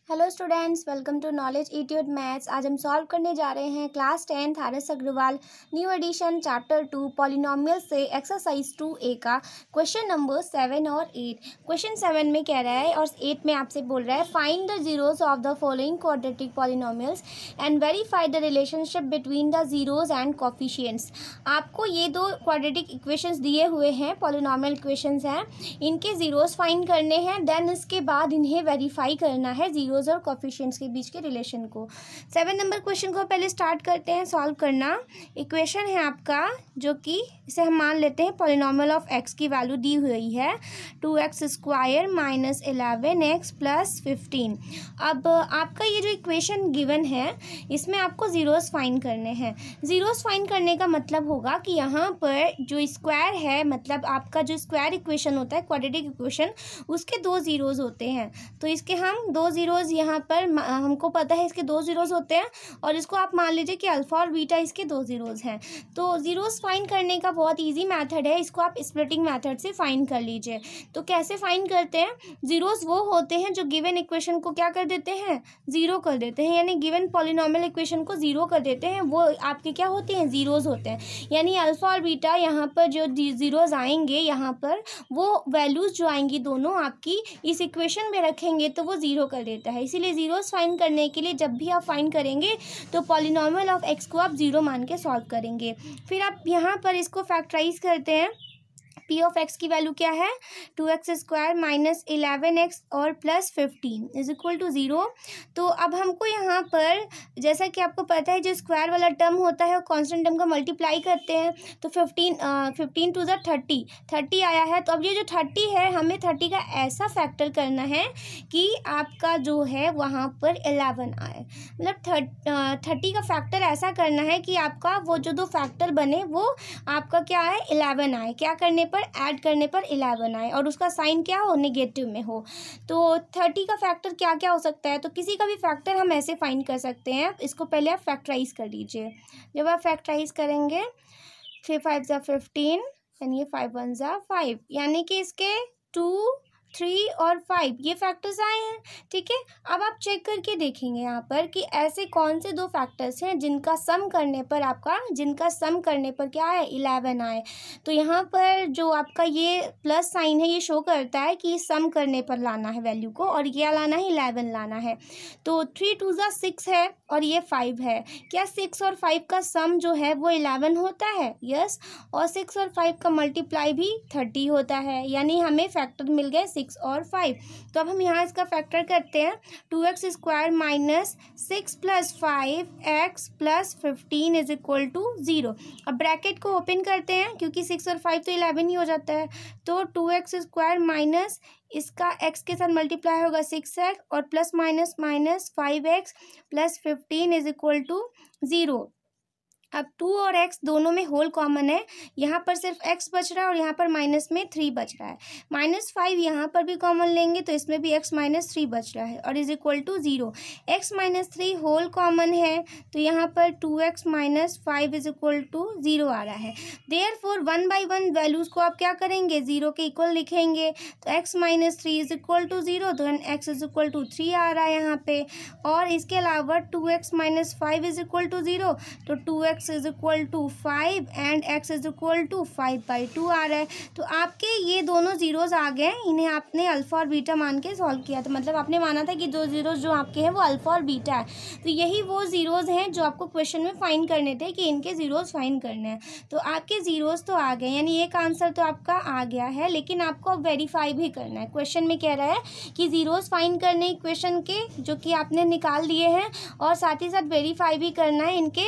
Hello students, welcome to knowledge etude maths. आज हम solve करने जा रहे हैं class 10th RS Aggarwal new edition chapter 2 polynomial से एक्सरसाइज 2A का क्वेश्चन नंबर 7 और 8। क्वेश्चन 7 में कह रहा है और 8 में आपसे बोल रहा है find the zeros of the following quadratic polynomials and verify the relationship between the zeros and coefficients. आपको ये दो क्वाड्रेटिक इक्वेशंस दिए हुए हैं, पॉलिनोमियल इक्वेशंस हैं, इनके जीरोज फाइंड करने हैं, देन इसके बाद इन्हें वेरीफाई करना है जीरो और कोफिशिएंट्स के बीच के रिलेशन को। 7 नंबर क्वेश्चन को पहले स्टार्ट करते हैं सॉल्व करना। इक्वेशन है आपका जो कि इसे हम मान लेते हैं पॉलिनोमियल ऑफ एक्स की वैल्यू दी हुई है 2x square minus 11x plus 15। अब आपका ये जो इक्वेशन गिवन है इसमें आपको जीरोस फाइंड करने हैं। जीरोस फाइंड करने का मतलब होगा कि यहाँ पर जो स्क्वायर है, मतलब आपका जो स्क्वायर इक्वेशन होता है क्वाड्रेटिक इक्वेशन, उसके दो जीरोस होते हैं। तो इसके हम दो जीरोस यहाँ पर हमको पता है इसके दो जीरोस होते हैं और इसको आप मान लीजिए कि अल्फा और बीटा इसके दो जीरोस हैं। तो जीरोस फाइंड करने का बहुत इजी मेथड है, इसको आप स्प्लिटिंग मेथड से फाइंड कर लीजिए। तो कैसे फाइंड करते हैं? जीरोस वो होते हैं जो गिवन इक्वेशन को क्या कर देते हैं, जीरो कर देते हैं, यानी गिवन पॉलिनोमियल इक्वेशन को जीरो कर देते हैं, वो आपके क्या होते हैं, जीरोस होते हैं। यानी अल्फा और बीटा यहाँ पर जो जीरोस आएंगे, यहाँ पर वो वैल्यूज जो आएंगी दोनों आपकी इस इक्वेशन में रखेंगे तो वो जीरो कर देता है। इसीलिए जीरोस फाइंड करने के लिए जब भी आप फाइंड करेंगे तो पॉलिनोमियल ऑफ एक्स को आप जीरो मान के सॉल्व करेंगे। फिर आप यहाँ पर इसको फैक्टराइज करते हैं। पी ऑफ एक्स की वैल्यू क्या है, 2x स्क्वायर माइनस 11x और प्लस 15 इज इक्वल टू 0। तो अब हमको यहाँ पर जैसा कि आपको पता है जो स्क्वायर वाला टर्म होता है कॉन्स्टेंट टर्म का मल्टीप्लाई करते हैं तो 15 टू द 30 आया है। तो अब ये जो 30 है हमें 30 का ऐसा फैक्टर करना है कि आपका जो है वहाँ पर 11 आए, मतलब 30 का फैक्टर ऐसा करना है कि आपका वो जो दो फैक्टर बने वो आपका क्या है, 11 आए। क्या करने पर, ऐड करने पर 11 आए और उसका साइन क्या हो, नेगेटिव में हो। तो 30 का फैक्टर क्या क्या हो सकता है, तो किसी का भी फैक्टर हम ऐसे फाइंड कर सकते हैं। इसको पहले आप फैक्टराइज कर लीजिए। जब आप फैक्टराइज करेंगे 3 5 ज़ा 15 यानी 5 1 ज़ा 5, यानी कि इसके 2 3 और 5 ये फैक्टर्स आए हैं। ठीक है, अब आप चेक करके देखेंगे यहाँ पर कि ऐसे कौन से दो फैक्टर्स हैं जिनका सम करने पर क्या है, 11 आए। तो यहाँ पर जो आपका ये प्लस साइन है ये शो करता है कि सम करने पर लाना है वैल्यू को, और क्या लाना है, 11 लाना है। तो 3 2 ज़ा 6 है और ये 5 है। क्या 6 और 5 का सम जो है वो 11 होता है? यस। और 6 और 5 का मल्टीप्लाई भी 30 होता है, यानी हमें फैक्टर मिल गए 6 और 5। तो अब हम यहाँ इसका फैक्टर करते हैं। 2x square minus 6 plus 5x plus 15 is equal to 0। अब ब्रैकेट को ओपन करते हैं क्योंकि 6 और 5 तो 11 ही हो जाता है। तो 2x स्क्वायर माइनस इसका x के साथ मल्टीप्लाई होगा 6x और plus minus minus 5x plus 15 is equal to 0। अब 2 और x दोनों में होल कॉमन है, यहाँ पर सिर्फ x बच रहा है और यहाँ पर माइनस में 3 बच रहा है। -5 यहाँ पर भी कॉमन लेंगे तो इसमें भी x माइनस 3 बच रहा है और is equal to 0। x minus 3 whole common है तो यहाँ पर 2x minus 5 is equal to 0 आ रहा है। देयरफॉर 1 बाई 1 वैल्यूज़ को आप क्या करेंगे, 0 के इक्वल लिखेंगे। तो x minus 3 is equal to 0, तो x इज इक्वल टू 3 आ रहा है यहाँ पे। और इसके अलावा 2x minus 5 is equal to 0, तो 2x is equal to 5 and x is equal to 5/2 आ रहा है। तो आपके ये दोनों जीरोस आ गए, इन्हें आपने अल्फा और बीटा मान के सॉल्व किया था, मतलब आपने माना था कि दो जीरोस जो आपके हैं वो अल्फा और बीटा है। तो यही वो जीरोस हैं जो आपको क्वेश्चन में फाइंड करने थे कि इनके जीरोस फाइंड करने हैं। तो आपके जीरोस तो आ गए, यानी एक आंसर तो आपका आ गया है, लेकिन आपको अब वेरीफाई भी करना है। क्वेश्चन में कह रहा है कि जीरोस फाइंड करने इक्वेशन के जो कि आपने निकाल दिए हैं, और साथ ही साथ वेरीफाई भी करना है इनके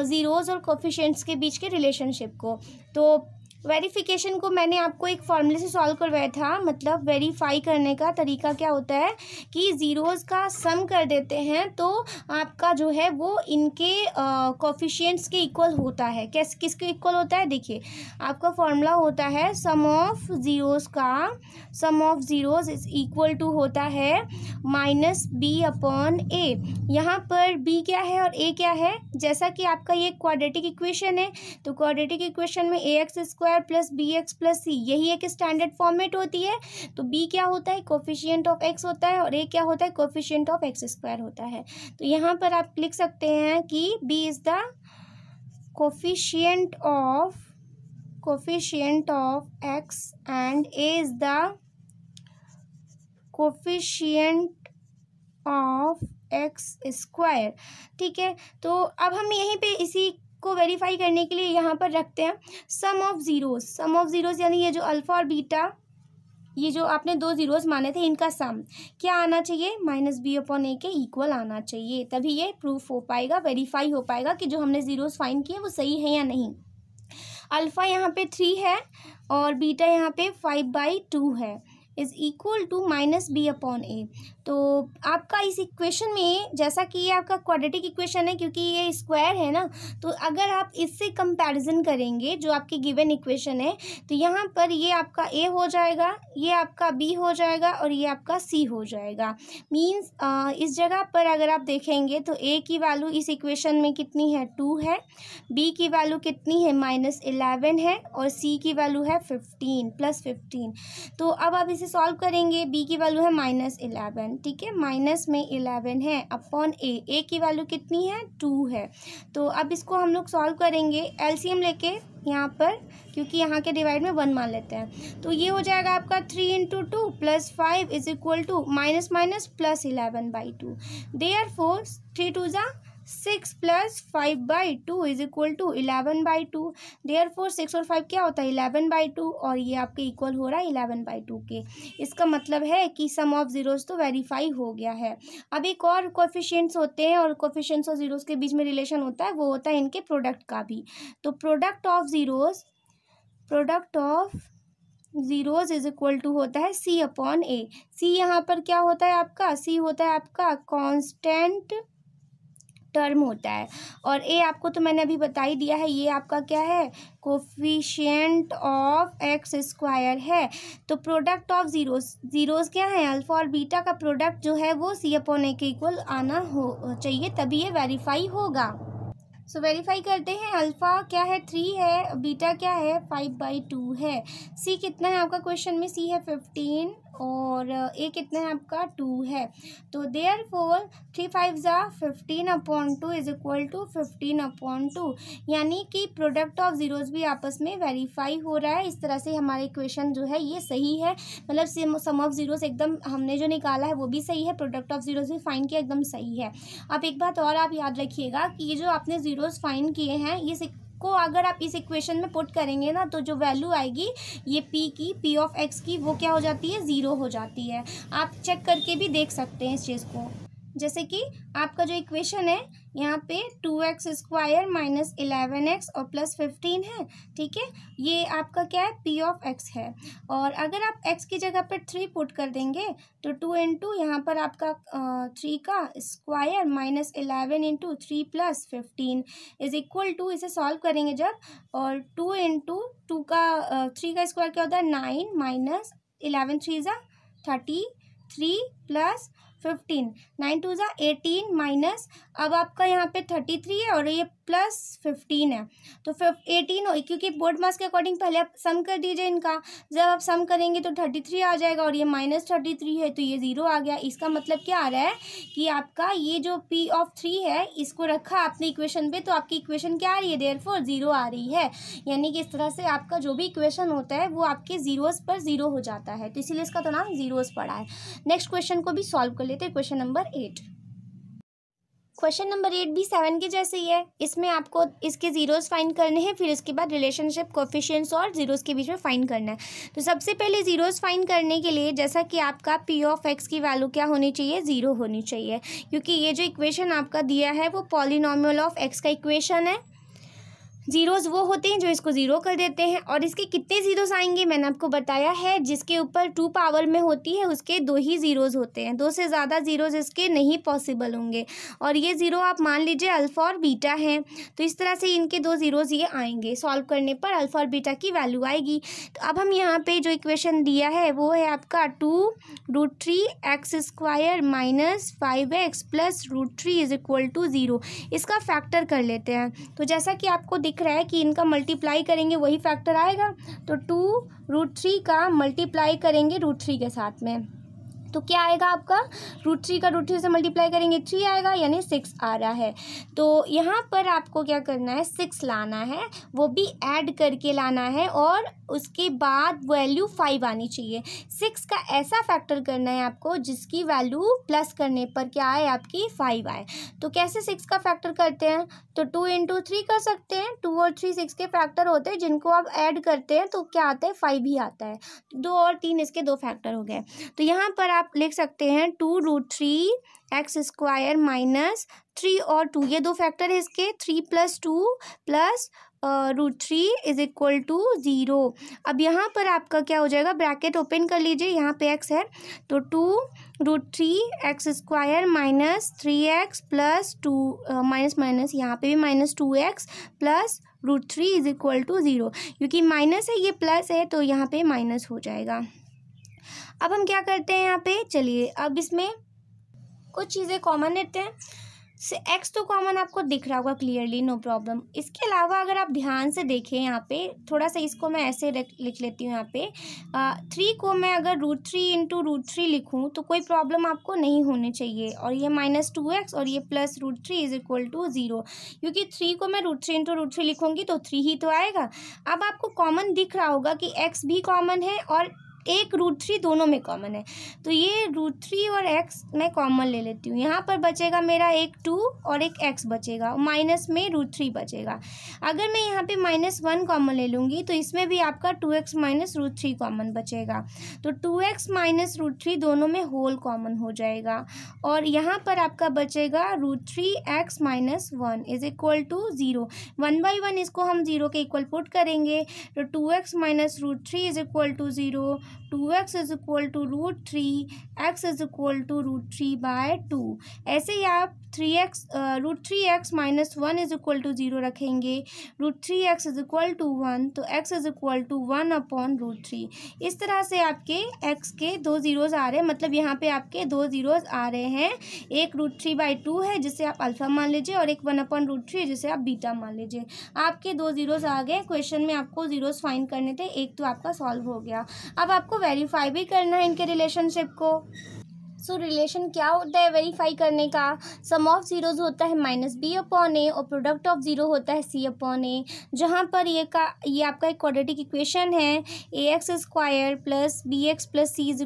जीरोस और कोफिशिएंट्स के बीच के रिलेशनशिप को। तो वेरिफिकेशन को मैंने आपको एक फॉर्मूले से सॉल्व करवाया था, मतलब वेरीफाई करने का तरीका क्या होता है कि ज़ीरोज़ का सम कर देते हैं तो आपका जो है वो इनके कोफिशिएंट्स के इक्वल होता है। किसके इक्वल होता है, देखिए आपका फॉर्मूला होता है sum of zeros is equal to होता है -b/a। यहाँ पर b क्या है और a क्या है, जैसा कि आपका ये क्वाड्रेटिक इक्वेशन है तो क्वाड्रेटिक इक्वेशन में ax square square plus B X plus C, यही एक स्टैंडर्ड फॉर्मेट होती है। तो बी क्या होता है, कोफिशिएंट ऑफ एक्स होता है, और ए क्या होता है, कोफिशिएंट ऑफ एक्स स्क्वायर होता है। तो यहाँ पर आप लिख सकते हैं कि B is the coefficient of X and A is the coefficient of X square. ठीक है, तो अब हम यहीं पे इसी को वेरीफाई करने के लिए यहाँ पर रखते हैं सम ऑफ ज़ीरोज़ यानी ये जो अल्फ़ा और बीटा, ये जो आपने दो ज़ीरोज़ माने थे, इनका सम क्या आना चाहिए, माइनस बी अपॉन ए के इक्वल आना चाहिए, तभी ये प्रूफ हो पाएगा, वेरीफाई हो पाएगा कि जो हमने ज़ीरोज़ फाइंड किए वो सही है या नहीं। अल्फ़ा यहाँ पे 3 है और बीटा यहाँ पे 5/2 है, is equal to minus B upon A. तो आपका इस इक्वेशन में, जैसा कि ये आपका क्वाड्रेटिक इक्वेशन है क्योंकि ये स्क्वायर है ना, तो अगर आप इससे कंपैरिजन करेंगे जो आपकी गिवन इक्वेशन है, तो यहाँ पर ये आपका ए हो जाएगा, ये आपका बी हो जाएगा और ये आपका सी हो जाएगा। मीन्स इस जगह पर अगर आप देखेंगे तो ए की वैल्यू इस इक्वेशन में कितनी है, 2 है, बी की वैल्यू कितनी है, -11 है, और सी की वैल्यू है 15 +15। तो अब आप इसे सॉल्व करेंगे, बी की वैल्यू है -11, ठीक है, माइनस में 11 है अपॉन ए की वैल्यू कितनी है, 2 है। तो अब इसको हम लोग सॉल्व करेंगे एलसीएम लेके यहाँ पर, क्योंकि यहाँ के डिवाइड में 1 मान लेते हैं। तो ये हो जाएगा आपका 3 × 2 + 5 is equal to minus plus 11/2। Therefore 3 × 2 = 6 + 5/2 is equal to 11/2। Therefore 6 और 5 क्या होता है, 11/2, और ये आपके इक्वल हो रहा है 11/2 के। इसका मतलब है कि सम ऑफ ज़ीरोज़ तो वेरीफाई हो गया है। अब एक और कोफिशिएंट्स होते हैं, और कोफिशिएंट्स और ज़ीरोज़ के बीच में रिलेशन होता है, वो होता है इनके प्रोडक्ट का भी। तो product of zeros is equal to होता है सी अपॉन ए। सी यहाँ पर क्या होता है आपका, सी होता है आपका कांस्टेंट टर्म होता है, और ए आपको तो मैंने अभी बता ही दिया है, ये आपका क्या है, कोफिशिएंट ऑफ एक्स स्क्वायर है। तो प्रोडक्ट ऑफ ज़ीरोज़ क्या है, अल्फ़ा और बीटा का प्रोडक्ट जो है वो सी अपॉन ए के इक्वल आना हो चाहिए, तभी ये वेरीफाई होगा। सो वेरीफाई करते हैं, अल्फ़ा क्या है, 3 है, बीटा क्या है, 5/2 है, सी कितना है आपका क्वेश्चन में, सी है 15, और ए कितना है आपका, 2 है। तो देयरफॉर 3 × 5 = 15/2 इज इक्वल टू 15/2, यानी कि प्रोडक्ट ऑफ ज़ीरोज़ भी आपस में वेरीफाई हो रहा है। इस तरह से हमारा इक्वेशन जो है ये सही है, मतलब सम ऑफ ज़ीरोज़ एकदम हमने जो निकाला है वो भी सही है, प्रोडक्ट ऑफ ज़ीरोज़ भी फाइंड किया एकदम सही है। अब एक बात और आप याद रखिएगा कि ये जो आपने ज़ीरोज़ फाइंड किए हैं, ये को अगर आप इस इक्वेशन में पुट करेंगे ना, तो जो वैल्यू आएगी ये p ऑफ x की, वो क्या हो जाती है, 0 हो जाती है। आप चेक करके भी देख सकते हैं इस चीज़ को, जैसे कि आपका जो इक्वेशन है यहाँ पे 2x² - 11x और +15 है, ठीक है, ये आपका क्या है, p ऑफ x है। और अगर आप x की जगह पर 3 पुट कर देंगे तो 2 × यहाँ पर आपका 3 का स्क्वायर -11 × 3 + 15 इज इक्वल टू, इसे सॉल्व करेंगे जब, और 2 × 2 का 3 का स्क्वायर क्या होता है, 9 - 11 3 = 33 + 15, 9 2 = 18 माइनस, अब आपका यहाँ पे 33 है और ये +15 है, तो 18 हो, क्योंकि बोर्ड मास के अकॉर्डिंग पहले आप सम कर दीजिए इनका, जब आप सम करेंगे तो 33 आ जाएगा, और ये -33 है तो ये 0 आ गया। इसका मतलब क्या आ रहा है कि आपका ये जो p ऑफ 3 है, इसको रखा आपने इक्वेशन पे, तो आपकी इक्वेशन क्या आ रही है, देयरफॉर 0 आ रही है। यानी कि इस तरह से आपका जो भी इक्वेशन होता है वो आपके ज़ीरोज़ पर 0 हो जाता है, तो इसीलिए इसका तो नाम ज़ीरोज़ पड़ा है। नेक्स्ट क्वेश्चन को भी सॉल्व कर लेते हैं, क्वेश्चन नंबर 8। क्वेश्चन नंबर 8 भी 7 के जैसे ही है, इसमें आपको इसके ज़ीरोज़ फाइंड करने हैं, फिर इसके बाद रिलेशनशिप कोफिशिएंट्स और ज़ीरोज़ के बीच में फाइंड करना है। तो सबसे पहले ज़ीरोज़ फाइंड करने के लिए, जैसा कि आपका p ऑफ x की वैल्यू क्या होनी चाहिए, 0 होनी चाहिए, क्योंकि ये जो इक्वेशन आपका दिया है वो पॉलिनॉमियल ऑफ x का इक्वेशन है। ज़ीरोज़ वो होते हैं जो इसको 0 कर देते हैं, और इसके कितने ज़ीरोज़ आएंगे मैंने आपको बताया है, जिसके ऊपर 2 पावर में होती है उसके 2 ही ज़ीरोज़ होते हैं, 2 से ज़्यादा ज़ीरोज़ इसके नहीं पॉसिबल होंगे। और ये ज़ीरो आप मान लीजिए अल्फ़ा और बीटा हैं, तो इस तरह से इनके 2 ज़ीरोज़ ये आएंगे, सॉल्व करने पर अल्फ़ा और बीटा की वैल्यू आएगी। तो अब हम यहाँ पे जो इक्वेशन दिया है वो है आपका 2√3x² - 5x + √3 = 0। इसका फैक्टर कर लेते हैं। तो जैसा कि आपको दिख रहा है कि इनका मल्टीप्लाई करेंगे वही फैक्टर आएगा। तो 2√3 का मल्टीप्लाई करेंगे √3 के साथ में, तो क्या आएगा आपका, √3 का √3 से मल्टीप्लाई करेंगे 3 आएगा, यानी 6 आ रहा है। तो यहाँ पर आपको क्या करना है, 6 लाना है, वो भी ऐड करके लाना है, और उसके बाद वैल्यू 5 आनी चाहिए। 6 का ऐसा फैक्टर करना है आपको जिसकी वैल्यू प्लस करने पर क्या आए, आपकी 5 आए। तो कैसे 6 का फैक्टर करते हैं, तो 2 × 3 कर सकते हैं। 2 और 3 6 के फैक्टर होते हैं, जिनको आप ऐड करते हैं तो क्या आता है, 5 ही आता है। 2 और 3 इसके 2 फैक्टर हो गए। तो यहाँ पर आप लिख सकते हैं 2√3x² माइनस 3 और 2, ये 2 फैक्टर है इसके, 3 + 2 + √3 = 0। अब यहाँ पर आपका क्या हो जाएगा, ब्रैकेट ओपन कर लीजिए, यहाँ पे x है, तो 2√3x² minus 3x + 2 minus minus, यहाँ पे भी -2x + √3 = 0, क्योंकि माइनस है ये प्लस है तो यहाँ पे माइनस हो जाएगा। अब हम क्या करते हैं यहाँ पे, चलिए अब इसमें कुछ चीज़ें कॉमन लेते हैं। एक्स तो कॉमन आपको दिख रहा होगा क्लियरली, नो प्रॉब्लम। इसके अलावा अगर आप ध्यान से देखें यहाँ पे थोड़ा सा, इसको मैं ऐसे लिख लेती हूँ यहाँ पे, 3 को मैं अगर √3 × √3 लिखूँ तो कोई प्रॉब्लम आपको नहीं होनी चाहिए, और ये -2x और ये + √3 = 0, क्योंकि 3 को मैं √3 × √3 लिखूँगी तो 3 ही तो आएगा। अब आपको कॉमन दिख रहा होगा कि x भी कॉमन है और एक √3 दोनों में कॉमन है, तो ये √3 और x मैं कॉमन ले लेती हूँ। यहाँ पर बचेगा मेरा एक 2 और एक x बचेगा, माइनस में √3 बचेगा। अगर मैं यहाँ पे -1 कॉमन ले लूँगी तो इसमें भी आपका 2x - √3 कॉमन बचेगा, तो 2x - √3 दोनों में होल कॉमन हो जाएगा, और यहाँ पर आपका बचेगा √3x - 1 = 0। 1 बाई 1 इसको हम 0 के इक्वल पुट करेंगे, तो 2x - √3 = 0, 2x = √3, x = √3/2। ऐसे ही आप √3x - 1 = 0 रखेंगे, √3x = 1, तो x = 1/√3। इस तरह से आपके x के 2 ज़ीरोज़ आ रहे हैं, मतलब यहाँ पे आपके 2 ज़ीरोज़ आ रहे हैं, एक √3/2 है जिसे आप अल्फ़ा मान लीजिए, और एक 1/√3 है जिसे आप बीटा मान लीजिए। आपके 2 ज़ीरोज़ आ गए। क्वेश्चन में आपको ज़ीरोज़ फाइंड करने थे, एक तो आपका सॉल्व हो गया। अब आपको वेरीफाई भी करना है इनके रिलेशनशिप को। सो रिलेशन क्या होता है वेरीफाई करने का, सम ऑफ ज़ीरोज़ होता है -b/a और प्रोडक्ट ऑफ ज़ीरो होता है c/a, जहाँ पर ये आपका एक क्वाड्रेटिक इक्वेशन है, ax² + bx + c =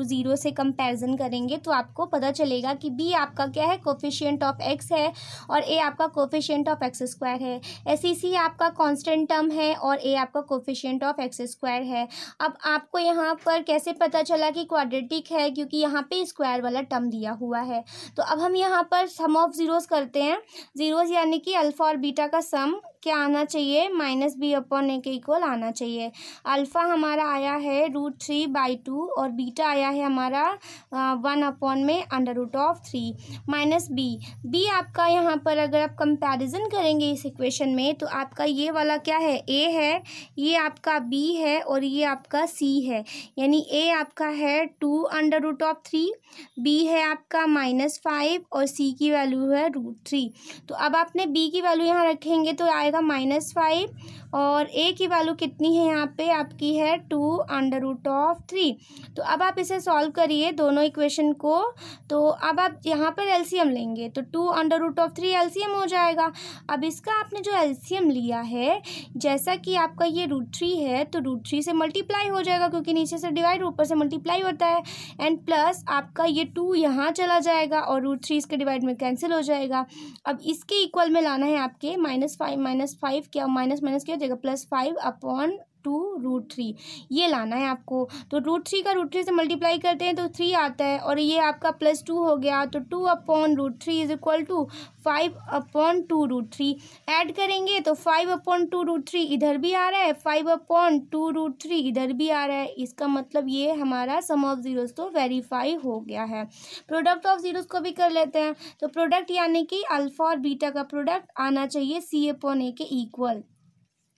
0 से कंपैरिजन करेंगे तो आपको पता चलेगा कि b आपका क्या है, कोफिशिएंट ऑफ x है, और a आपका कोफिशिएंट ऑफ x² है, c आपका कांस्टेंट टर्म है, और a आपका कोफिशिएंट ऑफ x² है। अब आपको यहाँ पर कैसे पता चला कि क्वाड्रेटिक है, क्योंकि यहाँ पे स्क्वायर वाला टर्म दिया हुआ है। तो अब हम यहाँ पर सम ऑफ ज़ीरोज़ करते हैं। ज़ीरोज़ यानी कि अल्फ़ा और बीटा का सम क्या आना चाहिए, -b/a के इक्वल आना चाहिए। अल्फ़ा हमारा आया है √3/2 और बीटा आया है हमारा 1/√3 -b आपका यहाँ पर अगर आप कंपैरिजन करेंगे इस इक्वेशन में तो आपका ये वाला क्या है, a है, ये आपका b है, और ये आपका c है, यानी a आपका है 2/√3, b है आपका -5 और c की वैल्यू है √3। तो अब आपने b की वैल्यू यहाँ रखेंगे तो आएगा -5, और a की वैल्यू कितनी है यहाँ पे आपकी है 2/√3। तो अब आप इसे सॉल्व करिए दोनों इक्वेशन को, तो अब आप यहाँ पर एलसीएम लेंगे तो 2/√3 एलसीएम हो जाएगा। अब इसका आपने जो एलसीएम लिया है, जैसा कि आपका ये √3 है तो √3 से मल्टीप्लाई हो जाएगा, क्योंकि नीचे से डिवाइड ऊपर से मल्टीप्लाई होता है, एंड प्लस आपका ये 2 यहाँ चला जाएगा और √3 इसके डिवाइड में कैंसिल हो जाएगा। अब इसके इक्वल में लाना है आपके -5 क्या माइनस क्या हो जाएगा, +5/2√3 ये लाना है आपको। तो √3 का √3 से मल्टीप्लाई करते हैं तो 3 आता है, और ये आपका +2 हो गया, तो 2/√3 = 5/2√3। ऐड करेंगे तो 5/2√3 इधर भी आ रहा है, 5/2√3 इधर भी आ रहा है, इसका मतलब ये हमारा सम ऑफ ज़ीरोज़ तो वेरीफाई हो गया है। प्रोडक्ट ऑफ ज़ीरोज़ को भी कर लेते हैं, तो प्रोडक्ट यानी कि अल्फ़ा और बीटा का प्रोडक्ट आना चाहिए c/a के इक्वल।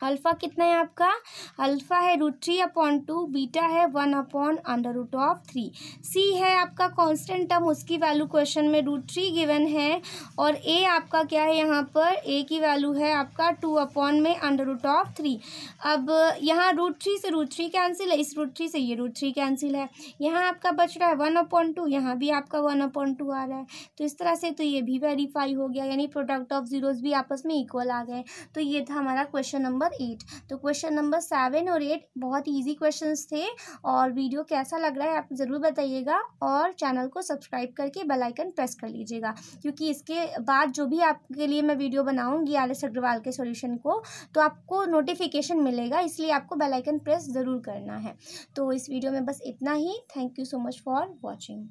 अल्फ़ा कितना है आपका, अल्फ़ा है √3/2, बीटा है 1/√3। सी है आपका कांस्टेंट टर्म, उसकी वैल्यू क्वेश्चन में √3 गिवन है। और ए आपका क्या है, यहाँ पर ए की वैल्यू है आपका 2/√3। अब यहाँ √3 से √3 कैंसिल है, इस √3 से ये √3 कैंसिल है। यहाँ आपका बच रहा है 1/2, यहाँ भी आपका 1/2 आ रहा है। तो इस तरह से तो ये भी वेरीफाई हो गया, यानी प्रोडक्ट ऑफ जीरोस भी आपस में इक्वल आ गए। तो ये था हमारा क्वेश्चन नंबर 8। तो क्वेश्चन नंबर 7 और 8 बहुत ईजी क्वेश्चंस थे। और वीडियो कैसा लग रहा है आप ज़रूर बताइएगा, और चैनल को सब्सक्राइब करके बेल आइकन प्रेस कर लीजिएगा, क्योंकि इसके बाद जो भी आपके लिए मैं वीडियो बनाऊंगी RS अग्रवाल के सॉल्यूशन को, तो आपको नोटिफिकेशन मिलेगा, इसलिए आपको बेल आइकन प्रेस ज़रूर करना है। तो इस वीडियो में बस इतना ही। Thank you so much for watching.